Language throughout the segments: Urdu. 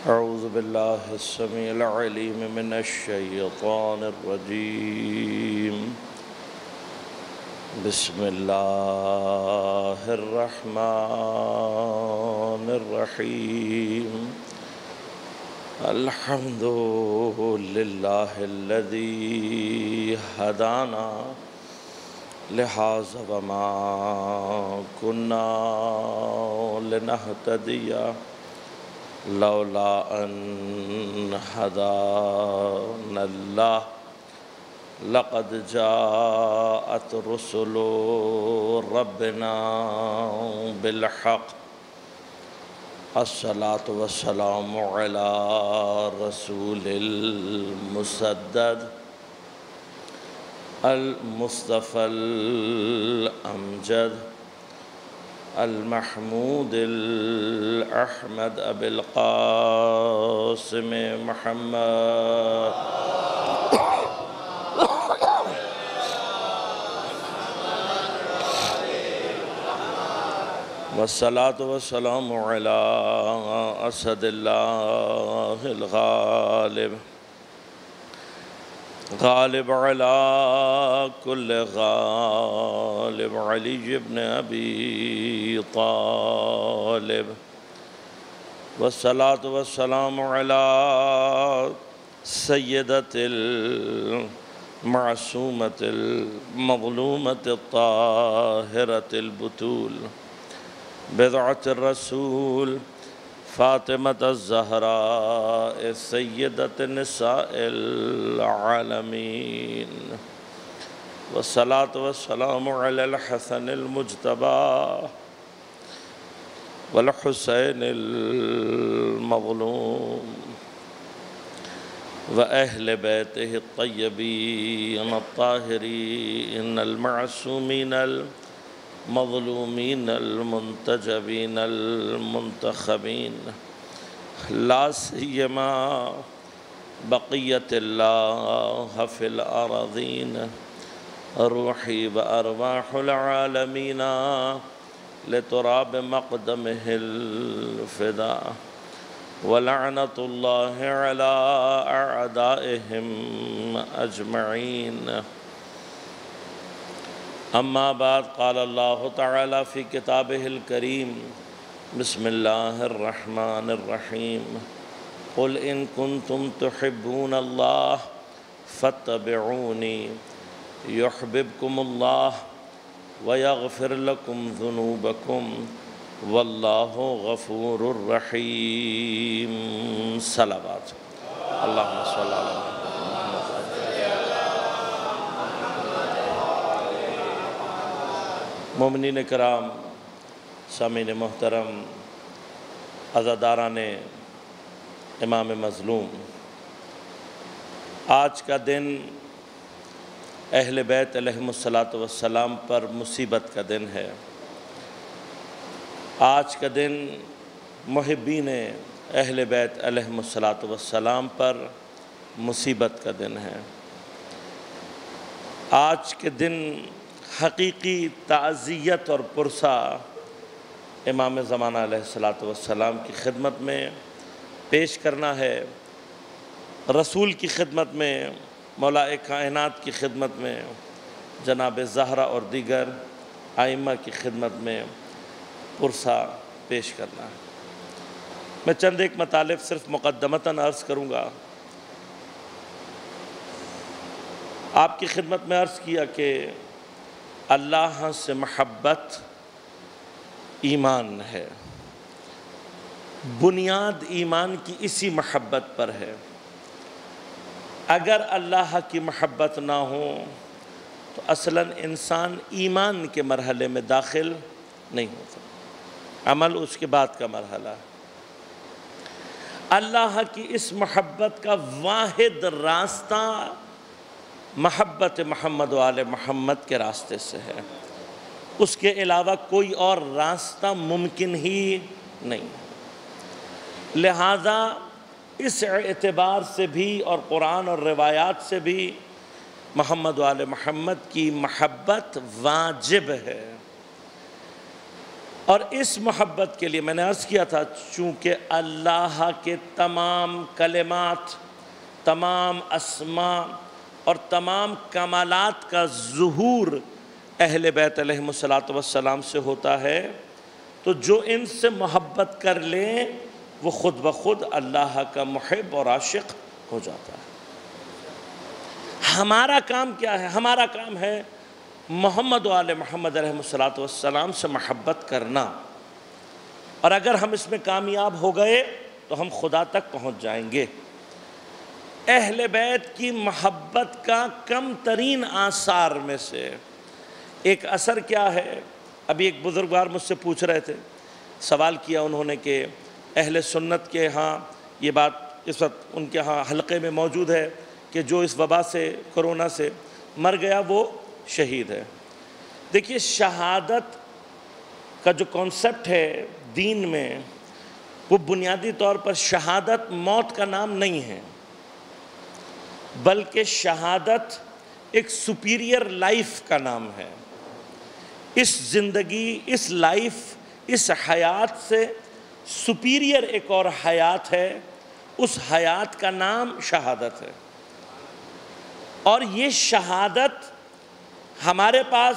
اعوذ باللہ السمیع العلیم من الشیطان الرجیم بسم اللہ الرحمن الرحیم الحمد للہ الذی ہدانا لہذا وما كنا لنہتدی لولا ان ہدانا اللہ لقد جاءت رسل ربنا بالحق الصلاة والسلام على رسول المسدد المصطفى الأمجد المحمود الأحمد أبي القاسم محمد والصلاة والسلام على أسد الله الغالب غالب على كل غالب علي بن أبي طالب والصلاة والسلام على سيدة المعصومة المظلومة الطاهرة البتول بضعة الرسول فاطمة الزهراء سيدة نساء العالمين والصلاة والسلام على الحسن المجتبى والحسين المظلوم وأهل بيته الطيبين الطاهرين المعصومين المظلومين المنتجبين المنتخبين لا سيما بقية الله في الأراضين روحي وأرواح العالمين لتراب مقدمه الفداء ولعنة الله على أعدائهم أجمعين أما بعد قال الله تعالى في كتابه الكريم بسم الله الرحمن الرحيم قل إن كنتم تحبون الله فاتبعوني يحببكم الله ويغفر لكم ذنوبكم والله غفور رحيم صلوات اللهم صل على محمد مومنین کرام سامعین محترم عزاداران امام مظلوم آج کا دن اہل بیت علیہم السلام پر مصیبت کا دن ہے آج کا دن محبین اہل بیت علیہم السلام پر مصیبت کا دن ہے آج کے دن حقیقی تعزیت اور پرسہ امام زمانہ علیہ السلام کی خدمت میں پیش کرنا ہے رسول کی خدمت میں مولا کائنات کی خدمت میں جناب زہرا اور دیگر ائمہ کی خدمت میں پرسہ پیش کرنا ہے میں چند ایک مطالب صرف مقدمتاً عرض کروں گا آپ کی خدمت میں عرض کیا کہ اللہ سے محبت ایمان ہے بنیاد ایمان کی اسی محبت پر ہے اگر اللہ کی محبت نہ ہو تو اصلاً انسان ایمان کے مرحلے میں داخل نہیں ہوتا عمل اس کے بعد کا مرحلہ ہے اللہ کی اس محبت کا واحد راستہ محبت محمد و آل محمد کے راستے سے ہے اس کے علاوہ کوئی اور راستہ ممکن ہی نہیں لہذا اس اعتبار سے بھی اور قرآن اور روایات سے بھی محمد و آل محمد کی محبت واجب ہے اور اس محبت کے لیے میں نے عرض کیا تھا، چونکہ اللہ کے تمام کلمات، تمام اسماء اور تمام کمالات کا ظہور اہل بیت علیہم الصلاۃ سے ہوتا ہے، تو جو ان سے محبت کر لیں وہ خود بخود اللہ کا محب اور عاشق ہو جاتا ہے۔ ہمارا کام کیا ہے؟ ہمارا کام ہے محمد و آل محمد علیہ السلام سے محبت کرنا، اور اگر ہم اس میں کامیاب ہو گئے تو ہم خدا تک پہنچ جائیں گے۔ اہل بیت کی محبت کا کم ترین آثار میں سے ایک اثر کیا ہے؟ ابھی ایک بزرگوار مجھ سے پوچھ رہے تھے، سوال کیا انہوں نے کہ اہل سنت کے ہاں یہ بات اس وقت ان کے ہاں حلقے میں موجود ہے کہ جو اس وبا سے، کرونا سے مر گیا وہ شہید ہے۔ دیکھیے، شہادت کا جو کانسیپٹ ہے دین میں، وہ بنیادی طور پر شہادت موت کا نام نہیں ہے، بلکہ شہادت ایک سپیریئر لائف کا نام ہے۔ اس زندگی، اس لائف، اس حیات سے سپیریئر ایک اور حیات ہے، اس حیات کا نام شہادت ہے۔ اور یہ شہادت ہمارے پاس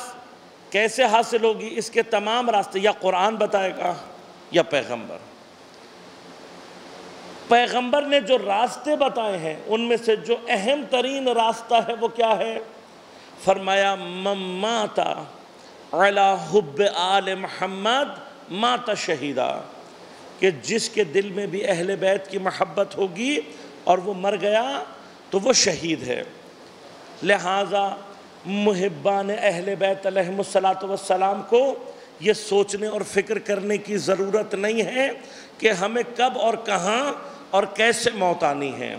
کیسے حاصل ہوگی؟ اس کے تمام راستے یا قرآن بتائے گا یا پیغمبر۔ پیغمبر نے جو راستے بتائے ہیں ان میں سے جو اہم ترین راستہ ہے وہ کیا ہے؟ فرمایا من مات علی حب آل محمد مات شہیدا، کہ جس کے دل میں بھی اہل بیت کی محبت ہوگی اور وہ مر گیا تو وہ شہید ہے۔ لہٰذا محبان اہل بیت علیہم السلام کو یہ سوچنے اور فکر کرنے کی ضرورت نہیں ہے کہ ہمیں کب اور کہاں اور کیسے موت آنی ہے۔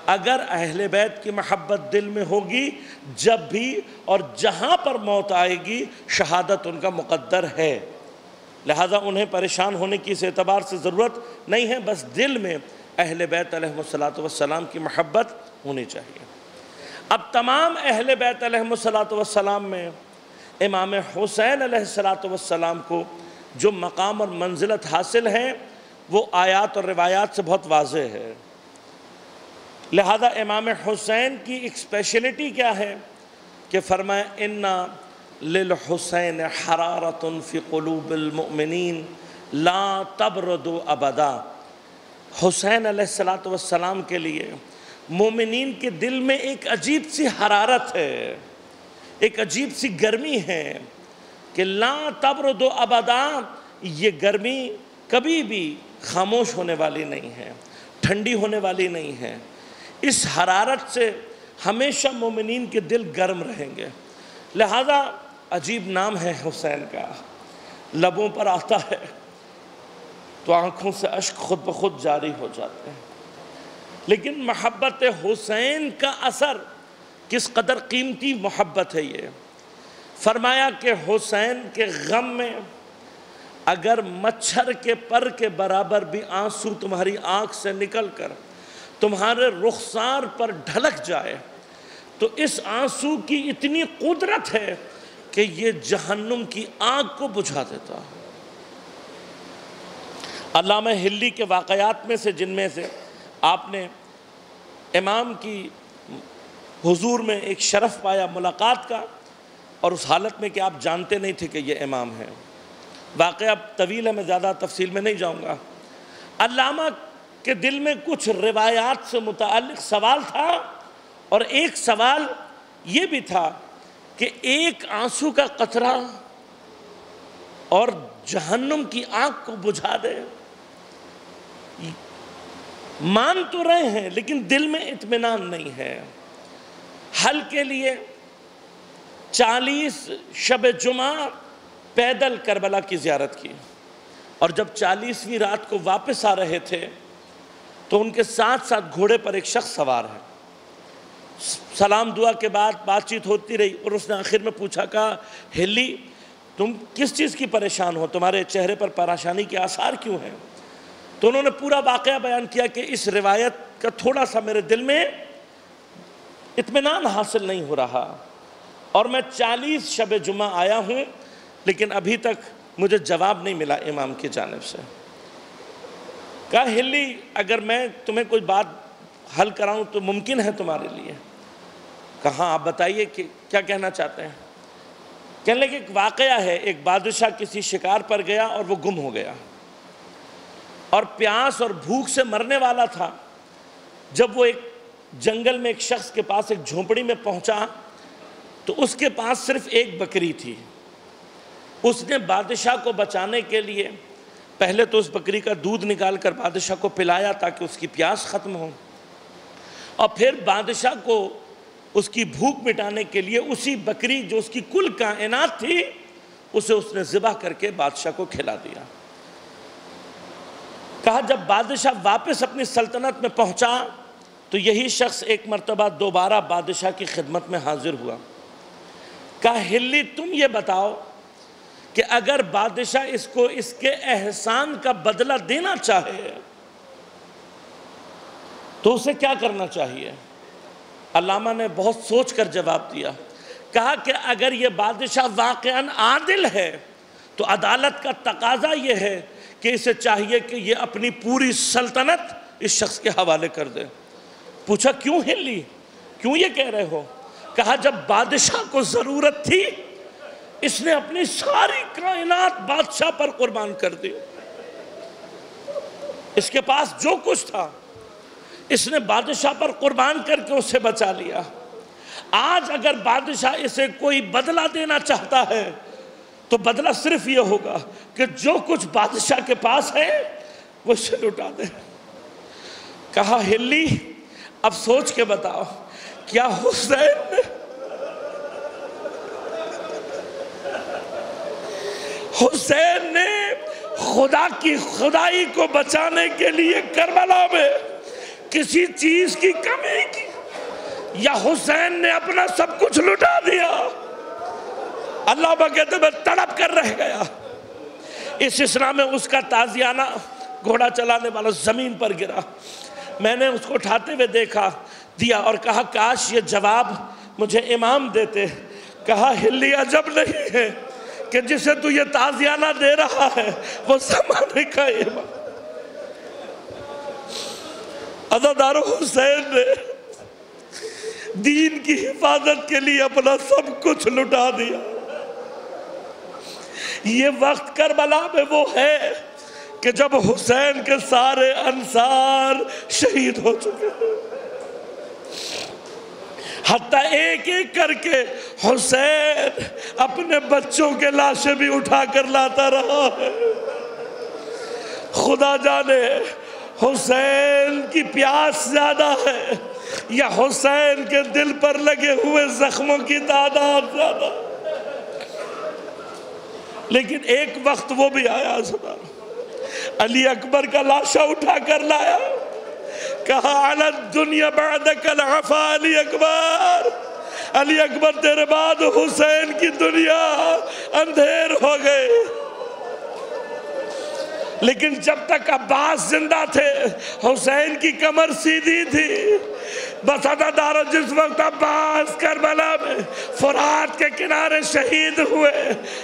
اگر اہل بیت کی محبت دل میں ہوگی، جب بھی اور جہاں پر موت آئے گی شہادت ان کا مقدر ہے۔ لہٰذا انہیں پریشان ہونے کی اس اعتبار سے ضرورت نہیں ہے، بس دل میں اہل بیت علیہم السلام کی محبت ہونی چاہیے۔ اب تمام اہل بیت علیہم السلام میں امام حسین علیہ السلام کو جو مقام اور منزلت حاصل ہے وہ آیات اور روایات سے بہت واضح ہے۔ لہذا امام حسین کی ایک اسپیشلٹی کیا ہے کہ فرمایا اِنَّ لِلْحُسَيْنِ حَرَارَةٌ فِي قُلُوبِ الْمُؤْمِنِينَ لَا تَبْرُدُ أَبَدًا۔ حسین علیہ السلام کے لیے مومنین کے دل میں ایک عجیب سی حرارت ہے، ایک عجیب سی گرمی ہے کہ لا تبرد ابدا، یہ گرمی کبھی بھی خاموش ہونے والی نہیں ہے، ٹھنڈی ہونے والی نہیں ہے۔ اس حرارت سے ہمیشہ مومنین کے دل گرم رہیں گے۔ لہذا عجیب نام ہے حسین کا، لبوں پر آتا ہے تو آنکھوں سے اشک خود بخود جاری ہو جاتے ہیں۔ لیکن محبت حسین کا اثر کس قدر قیمتی محبت ہے یہ۔ فرمایا کہ حسین کے غم میں اگر مچھر کے پر کے برابر بھی آنسو تمہاری آنکھ سے نکل کر تمہارے رخسار پر ڈھلک جائے تو اس آنسو کی اتنی قدرت ہے کہ یہ جہنم کی آگ کو بجھا دیتا ہے۔ علامہ ہلی کے واقعات میں سے جن میں سے آپ نے امام کی حضور میں ایک شرف پایا ملاقات کا، اور اس حالت میں کہ آپ جانتے نہیں تھے کہ یہ امام ہیں۔ واقعہ طویل ہے، میں زیادہ تفصیل میں نہیں جاؤں گا۔ علامہ کے دل میں کچھ روایات سے متعلق سوال تھا، اور ایک سوال یہ بھی تھا کہ ایک آنسو کا قطرہ اور جہنم کی آگ کو بجھا دے۔ مان تو رہے ہیں لیکن دل میں اطمینان نہیں ہے۔ حل کے لیے 40 شب جمعہ پیدل کربلا کی زیارت کی، اور جب 40ویں رات کو واپس آ رہے تھے تو ان کے ساتھ ساتھ گھوڑے پر ایک شخص سوار ہے۔ سلام دعا کے بعد بات چیت ہوتی رہی، اور اس نے آخر میں پوچھا، کہا ہلی تم کس چیز کی پریشان ہو، تمہارے چہرے پر پریشانی کے آثار کیوں ہیں؟ تو انہوں نے پورا واقعہ بیان کیا کہ اس روایت کا تھوڑا سا میرے دل میں اطمینان حاصل نہیں ہو رہا، اور میں 40 شب جمعہ آیا ہوں لیکن ابھی تک مجھے جواب نہیں ملا امام کی جانب سے۔ کہا ہلی اگر میں تمہیں کوئی بات حل کراؤں تو ممکن ہے تمہارے لیے؟ کہا آپ بتائیے کہ کیا کہنا چاہتے ہیں؟ کہنے لگے ایک واقعہ ہے، ایک بادشاہ کسی شکار پر گیا اور وہ گم ہو گیا اور پیاس اور بھوک سے مرنے والا تھا۔ جب وہ ایک جنگل میں ایک شخص کے پاس ایک جھونپڑی میں پہنچا تو اس کے پاس صرف ایک بکری تھی۔ اس نے بادشاہ کو بچانے کے لیے پہلے تو اس بکری کا دودھ نکال کر بادشاہ کو پلایا تاکہ اس کی پیاس ختم ہو، اور پھر بادشاہ کو اس کی بھوک مٹانے کے لیے اسی بکری جو اس کی کل کائنات تھی اسے اس نے ذبح کر کے بادشاہ کو کھلا دیا۔ کہا جب بادشاہ واپس اپنی سلطنت میں پہنچا تو یہی شخص ایک مرتبہ دوبارہ بادشاہ کی خدمت میں حاضر ہوا۔ کہا ہلی تم یہ بتاؤ کہ اگر بادشاہ اس کو اس کے احسان کا بدلہ دینا چاہے تو اسے کیا کرنا چاہیے؟ علامہ نے بہت سوچ کر جواب دیا، کہا کہ اگر یہ بادشاہ واقعاً عادل ہے تو عدالت کا تقاضا یہ ہے کہ اسے چاہیے کہ یہ اپنی پوری سلطنت اس شخص کے حوالے کر دے۔ پوچھا کیوں ہلی، کیوں یہ کہہ رہے ہو؟ کہا جب بادشاہ کو ضرورت تھی اس نے اپنی ساری کائنات بادشاہ پر قربان کر دی، اس کے پاس جو کچھ تھا اس نے بادشاہ پر قربان کر کے اسے بچا لیا۔ آج اگر بادشاہ اسے کوئی بدلہ دینا چاہتا ہے تو بدلہ صرف یہ ہوگا کہ جو کچھ بادشاہ کے پاس ہے وہ اسے لٹا دے۔ کہا ہلی اب سوچ کے بتاؤ کیا حسین نے خدا کی خدائی کو بچانے کے لیے کربلا میں کسی چیز کی کمی کی، یا حسین نے اپنا سب کچھ لٹا دیا؟ علامہ کہتے میں تڑپ کر رہ گیا۔ اس اسنا میں اس کا تازیانہ گھوڑا چلانے والا زمین پر گرا، میں نے اس کو اٹھاتے ہوئے دیکھا دیا اور کہا کاش یہ جواب مجھے امام دیتے۔ کہا ہلی عجب نہیں ہے کہ جسے تو یہ تازیانہ دے رہا ہے وہ زمانے کا امام عزادار حسین نے دین کی حفاظت کے لیے اپنا سب کچھ لٹا دیا۔ یہ وقت کربلا میں وہ ہے کہ جب حسین کے سارے انصار شہید ہو چکے ہیں، حتیٰ ایک ایک کر کے حسین اپنے بچوں کے لاشیں بھی اٹھا کر لاتا رہا ہے۔ خدا جانے حسین کی پیاس زیادہ ہے یا حسین کے دل پر لگے ہوئے زخموں کی تعداد زیادہ، لیکن ایک وقت وہ بھی آیا علی اکبر کا لاشا اٹھا کر لایا، کہا علی الدنیا بعدک العفا علی اکبر، علی اکبر تیرے بعد حسین کی دنیا اندھیر ہو گئے۔ لیکن جب تک عباس زندہ تھے حسین کی کمر سیدھی تھی۔ بس عزادار جس وقت عباس کربلا میں فرات کے کنارے شہید ہوئے،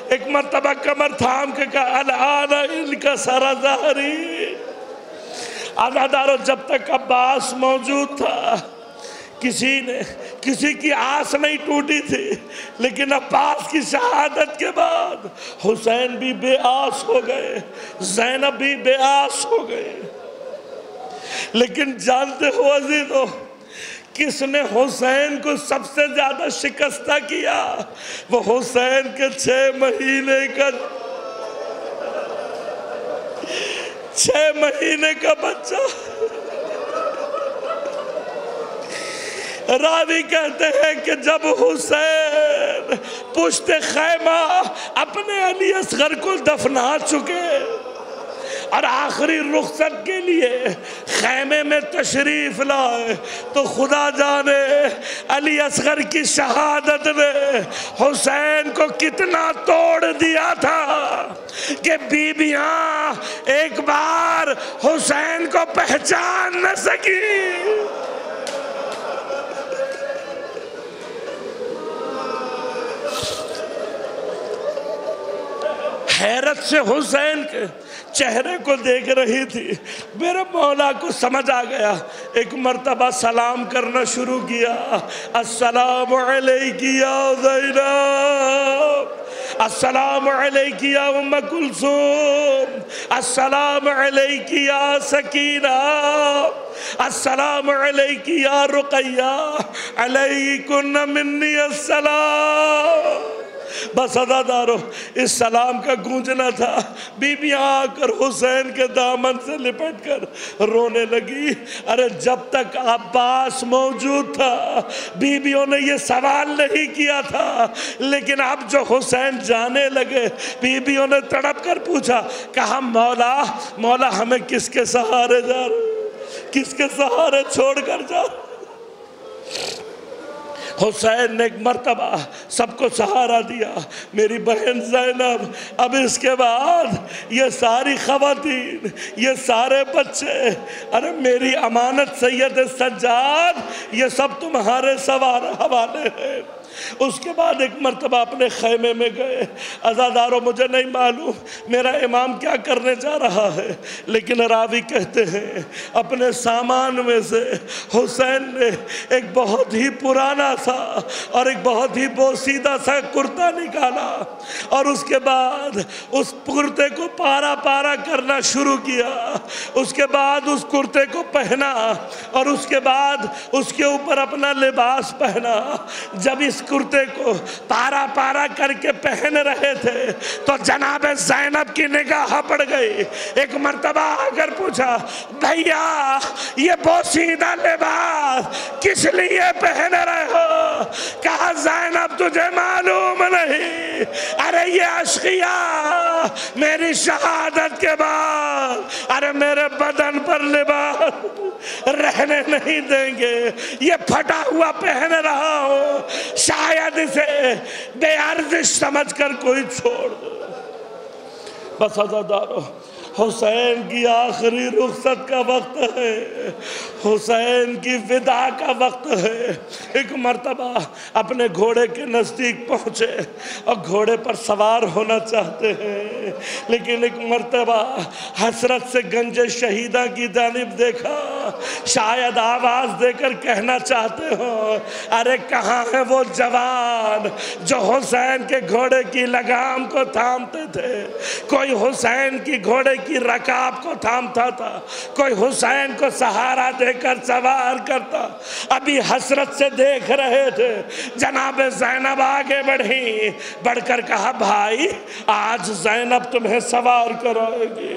ایک مرتبہ کمر تھام کے کہا الآن ان کا سارا ظاہری۔ عزادارو جب تک عباس موجود تھا کسی کی آس نہیں ٹوٹی تھی، لیکن عباس کی شہادت کے بعد حسین بھی بے آس ہو گئے، زینب بھی بے آس ہو گئے۔ لیکن جانتے ہو عزیزو کس نے حسین کو سب سے زیادہ شکستہ کیا؟ وہ حسین کے 6 مہینے کا بچہ۔ راوی کہتے ہیں کہ جب حسین پشت خیمہ اپنے علی اصغر کو دفنا چکے اور آخری رخصت کے لیے خیمے میں تشریف لائے تو خدا جانے علی اصغر کی شہادت نے حسین کو کتنا توڑ دیا تھا کہ بیویاں ایک بار حسین کو پہچان نہ سکی۔ حیرت سے حسین کے چہرے کو دیکھ رہی تھی۔ میرے مولا کو سمجھ آ گیا، ایک مرتبہ سلام کرنا شروع کیا، السلام علیکی یا زینب، السلام علیکی یا ام کلثوم، السلام علیکی یا سکینہ، السلام علیکی یا رقیہ، علیکن منی السلام۔ بس عزادارو، اس سلام کا گونجنا تھا، بیویاں آ کر حسین کے دامن سے لپٹ کر رونے لگی۔ ارے جب تک عباس موجود تھا بیویوں نے یہ سوال نہیں کیا تھا، لیکن اب جو حسین جانے لگے بیویوں نے تڑپ کر پوچھا، کہا مولا ہمیں کس کے سہارے جا رہے، کس کے سہارے چھوڑ کر جا رہے؟ حسین نے ایک مرتبہ سب کو سہارا دیا، میری بہن زینب، اب اس کے بعد یہ ساری خواتین، یہ سارے بچے، ارے میری امانت سید سجاد، یہ سب تمہارے حوالے ہیں۔ اس کے بعد ایک مرتبہ اپنے خیمے میں گئے۔ عزاداروں، مجھے نہیں معلوم میرا امام کیا کرنے جا رہا ہے، لیکن راوی کہتے ہیں اپنے سامان میں سے حسین نے ایک بہت ہی پرانا سا اور ایک بہت ہی بوسیدہ سا کرتا نکالا، اور اس کے بعد اس کرتے کو پارا پارا کرنا شروع کیا۔ اس کے بعد اس کرتے کو پہنا، اور اس کے بعد اس کے اوپر اپنا لباس پہنا۔ جب اس کرتے کو پارا پارا کر کے پہن رہے تھے تو جناب زینب کی نگاہ پڑ گئی۔ ایک مرتبہ آ کر پوچھا، بھیا یہ بوسیدہ لباس کس لیے پہن رہے ہو؟ کہا، زینب تجھے معلوم نہیں، ارے یہ اشقیاء میری شہادت کے بعد ارے میرے بدن پر لباس رہنے نہیں دیں گے، یہ پھٹا ہوا پہن رہا ہوں، شاید اسے بے ارزش سمجھ کر کوئی چھوڑ دے۔ بس عزادارو، حسین کی آخری رخصت کا وقت ہے، حسین کی وداع کا وقت ہے۔ ایک مرتبہ اپنے گھوڑے کے نزدیک پہنچے اور گھوڑے پر سوار ہونا چاہتے ہیں، لیکن ایک مرتبہ حسرت سے گنج شہیدہ کی جانب دیکھا، شاید آواز دے کر کہنا چاہتے ہو، ارے کہاں ہے وہ جوان جو حسین کے گھوڑے کی لگام کو تھامتے تھے؟ کوئی حسین کی گھوڑے کی رکاب کو تھامتا تھا، کوئی حسین کو سہارا دے کر سوار کرتا۔ ابھی حسرت سے دیکھ رہے تھے، جناب زینب آگے بڑھی، بڑھ کر کہا، بھائی آج زینب تمہیں سوار کرائے گی۔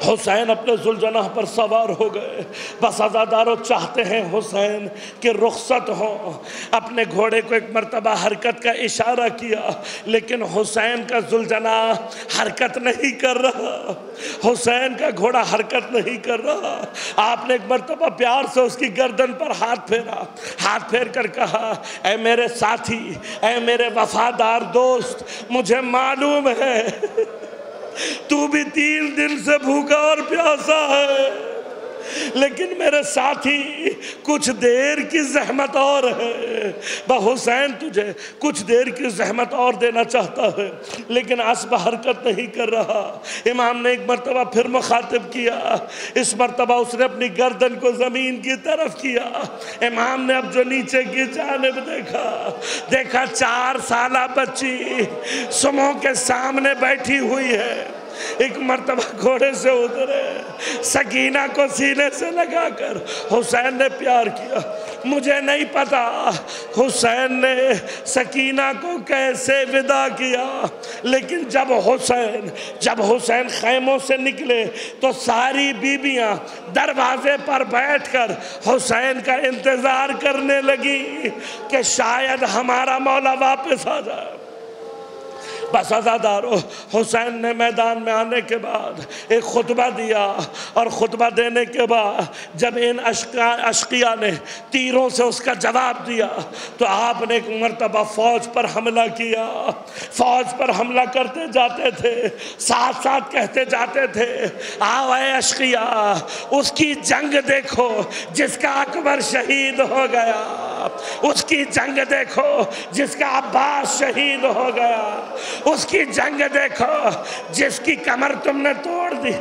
حسین اپنے ذوالجناح پر سوار ہو گئے۔ بس عزادارو، چاہتے ہیں حسین کہ رخصت ہوں، اپنے گھوڑے کو ایک مرتبہ حرکت کا اشارہ کیا، لیکن حسین کا ذوالجناح حرکت نہیں کر رہا، حسین کا گھوڑا حرکت نہیں کر رہا۔ آپ نے ایک مرتبہ پیار سے اس کی گردن پر ہاتھ پھیرا، ہاتھ پھیر کر کہا، اے میرے ساتھی، اے میرے وفادار دوست، مجھے معلوم ہے تو بھی 3 دن سے بھوکا اور پیاسا ہے، لیکن میرے ساتھی کچھ دیر کی زحمت اور ہے۔ حسین تجھے کچھ دیر کی زحمت اور دینا چاہتا ہے، لیکن اسب حرکت نہیں کر رہا۔ امام نے ایک مرتبہ پھر مخاطب کیا، اس مرتبہ اس نے اپنی گردن کو زمین کی طرف کیا۔ امام نے اب جو نیچے کی جانب دیکھا 4 سالہ بچی سموں کے سامنے بیٹھی ہوئی ہے۔ ایک مرتبہ گھوڑے سے اترے، سکینہ کو سینے سے لگا کر حسین نے پیار کیا۔ مجھے نہیں پتا حسین نے سکینہ کو کیسے وداع کیا، لیکن جب حسین خیموں سے نکلے تو ساری بیویاں دروازے پر بیٹھ کر حسین کا انتظار کرنے لگی کہ شاید ہمارا مولا واپس آ جائے۔ بس عزادارو، حسین نے میدان میں آنے کے بعد ایک خطبہ دیا، اور خطبہ دینے کے بعد جب ان اشقیاء نے تیروں سے اس کا جواب دیا تو آپ نے ایک مرتبہ فوج پر حملہ کیا۔ فوج پر حملہ کرتے جاتے تھے، ساتھ ساتھ کہتے جاتے تھے، آؤ اے اشقیاء، اس کی جنگ دیکھو جس کا اکبر شہید ہو گیا۔ اس کی جنگ دیکھو جس کا عباس شہید ہو گیا، اس کی جنگ دیکھو جس کی کمر تم نے توڑ دی۔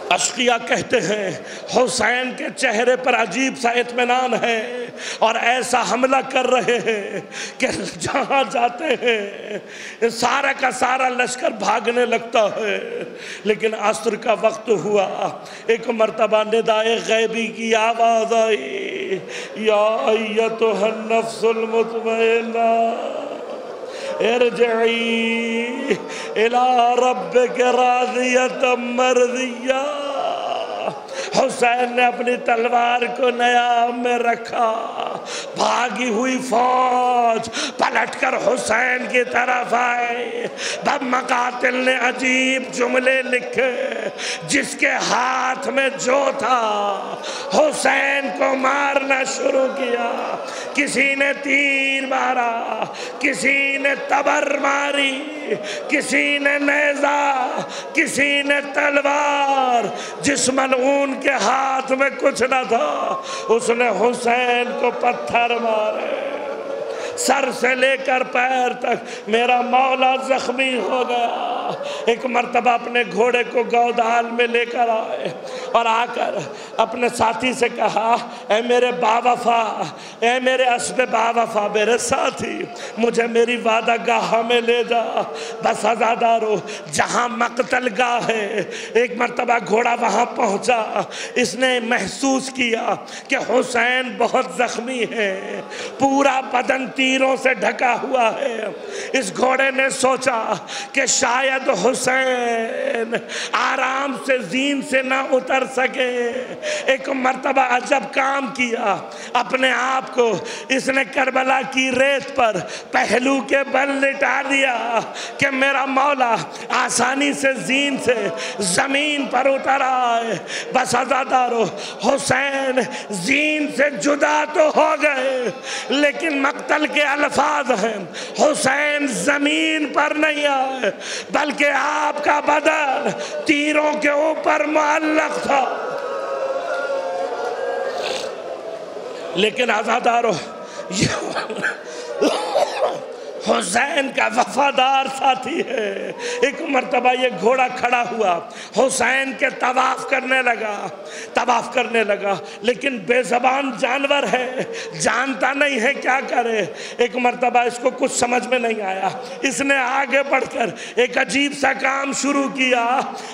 اشقیاء کہتے ہیں حسین کے چہرے پر عجیب سا اطمینان ہے اور ایسا حملہ کر رہے ہیں کہ جہاں جاتے ہیں سارا کا سارا لشکر بھاگنے لگتا ہے۔ لیکن عصر کا وقت ہوا، ایک مرتبہ ندائے غیبی کی آواز آئی، یا ایتھا النفس المطمئنہ ارجعی الی ربک راضیۃ مرضیہ۔ حسین نے اپنی تلوار کو نیام میں رکھا، بھاگی ہوئی فوج پلٹ کر حسین کی طرف آئے۔ باب مقاتل نے عجیب جملے لکھے، جس کے ہاتھ میں جو تھا حسین کو مارنا شروع کیا۔ کسی نے تیر مارا، کسی نے تبر ماری، کسی نے نیزہ، کسی نے تلوار۔ جس ملعون کے ہاتھ میں کچھ نہ تھا اس نے حسین کو پتھر مارے، سر سے لے کر پیر تک میرا مولا زخمی ہو گیا۔ ایک مرتبہ اپنے گھوڑے کو گودال میں لے کر آئے اور آ کر اپنے ساتھی سے کہا، اے میرے باوفا، اے میرے اسب باوفا، میرے ساتھی، مجھے میری وعدہ گاہ میں لے جا۔ بس عزادارو، جہاں مقتل گاہ ہے، ایک مرتبہ گھوڑا وہاں پہنچا، اس نے محسوس کیا کہ حسین بہت زخمی ہے، پورا بدن تیروں سے ڈھکا ہوا ہے۔ اس گھوڑے نے سوچا کہ شاید حسین آرام سے زین سے نہ اتر سکے۔ ایک مرتبہ عجب کام کیا، اپنے آپ کو اس نے کربلا کی ریت پر پہلو کے بل لٹا دیا کہ میرا مولا آسانی سے زین سے زمین پر اتر آئے۔ بس عزادارو، حسین زین سے جدا تو ہو گئے لیکن مقتل کے الفاظ ہیں، حسین زمین پر نہیں آئے بلکہ آپ کا بدن تیروں کے اوپر معلق تھا۔ لیکن عزادارو، حسین کا وفادار ساتھی ہے۔ ایک مرتبہ یہ گھوڑا کھڑا ہوا، حسین کے طواف کرنے لگا لیکن بے زبان جانور ہے، جانتا نہیں ہے کیا کرے۔ ایک مرتبہ اس کو کچھ سمجھ میں نہیں آیا، اس نے آگے بڑھ کر ایک عجیب سا کام شروع کیا،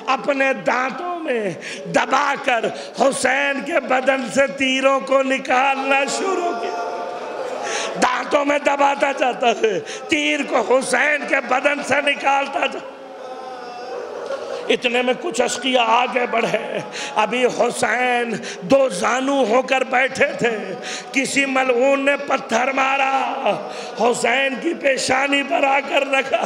اپنے دانتوں میں دبا کر حسین کے بدن سے تیروں کو نکالنا شروع کیا۔ دانتوں میں دباتا جاتا ہے، تیر کو حسین کے بدن سے نکالتا جاتا۔ اتنے میں کچھ اشقیاء آگے بڑھے، ابھی حسین دو زانو ہو کر بیٹھے تھے، کسی ملعون نے پتھر مارا، حسین کی پیشانی پر آ کر رکھا۔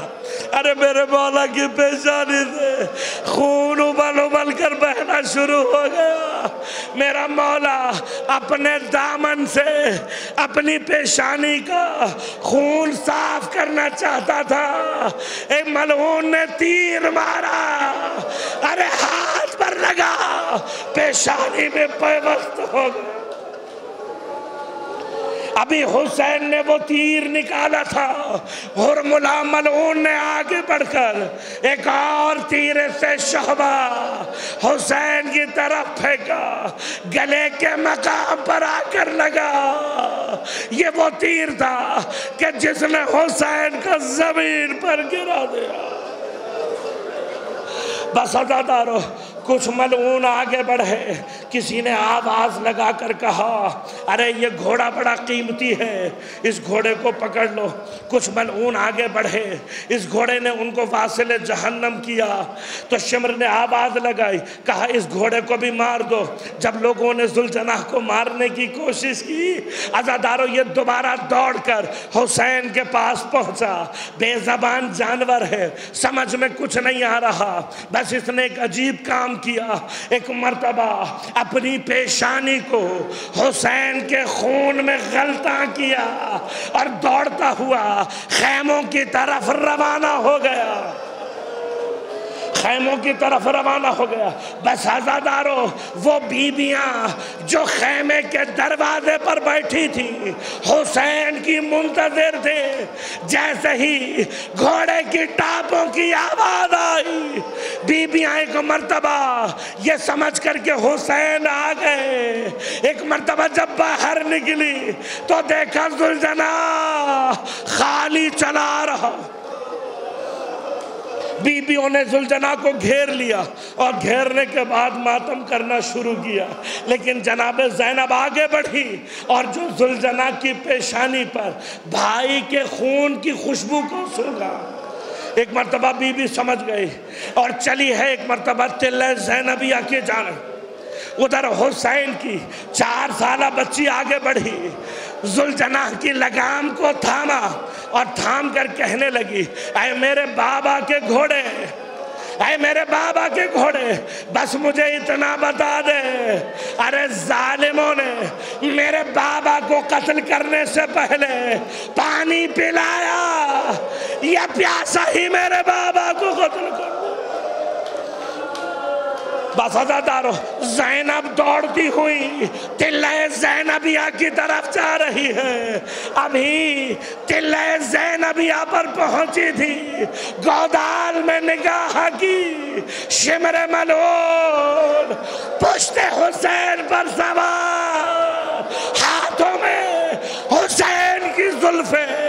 ارے میرے مولا کی پیشانی سے خون ابل ابل کر بہنا شروع ہو گیا۔ میرا مولا اپنے دامن سے اپنی پیشانی کا خون صاف کرنا چاہتا تھا، ایک ملعون نے تیر مارا، ارے ہاتھ پر لگا، پیشانی میں پیوست ہو گیا۔ ابھی حسین نے وہ تیر نکالا تھا، ہرملا ملعون نے آگے بڑھ کر ایک اور تیر سے شہبہ حسین کی طرف پھینکا، گلے کے مقام پر آ کر لگا۔ یہ وہ تیر تھا کہ جس نے حسین کو زمین پر گرا دیا۔ بس عزادارو، کچھ ملعون آگے بڑھے، کسی نے آواز لگا کر کہا، ارے یہ گھوڑا بڑا قیمتی ہے، اس گھوڑے کو پکڑ لو۔ کچھ ملعون آگے بڑھے، اس گھوڑے نے ان کو واصل جہنم کیا۔ تو شمر نے آواز لگائی، کہا اس گھوڑے کو بھی مار دو۔ جب لوگوں نے ذوالجناح کو مارنے کی کوشش کی، عزادارو یہ دوبارہ دوڑ کر حسین کے پاس پہنچا۔ بے زبان جانور ہے، سمجھ میں کچھ نہیں آ رہا، بس اس نے ایک عجیب کام کیا۔ ایک مرتبہ اپنی پیشانی کو حسین کے خون میں غلطاں کیا اور دوڑتا ہوا خیموں کی طرف روانہ ہو گیا۔ خیموں کی طرف روانہ ہو گیا۔ بس عزادارو، وہ بیویاں جو خیمے کے دروازے پر بیٹھی تھی حسین کی منتظر تھے، جیسے ہی گھوڑے کی ٹاپوں کی آواز آئی، بیویاں ایک مرتبہ یہ سمجھ کر کے حسین آ گئے۔ ایک مرتبہ جب باہر نکلی تو دیکھا ذوالجناح خالی چلا رہا۔ بیویوں نے ذوالجناح کو گھیر لیا اور گھیرنے کے بعد ماتم کرنا شروع کیا، لیکن جناب زینب آگے بڑھی اور جو ذوالجناح کی پیشانی پر بھائی کے خون کی خوشبو کو سونگھا۔ ایک مرتبہ بی بی سمجھ گئی اور چلی ہے ایک مرتبہ تلہ زینبیہ کی جانب۔ ادھر حسین کی 4 سالہ بچی آگے بڑھی، ذوالجناح کی لگام کو تھاما اور تھام کر کہنے لگی، اے میرے بابا کے گھوڑے، اے میرے بابا کے گھوڑے، بس مجھے اتنا بتا دے، ارے ظالموں نے میرے بابا کو قتل کرنے سے پہلے پانی پلایا یا پیاسا ہی میرے بابا کو قتل کر دیا؟ بس عزادارو، زینب دوڑتی ہوئی تلہ زینبیہ کی طرف جا رہی ہے۔ ابھی تلہ زینبیہ پر پہنچی تھی، گودال میں نگاہ کی، شمر ملعون پشت حسین پر سوار، ہاتھوں میں حسین کی زلفیں،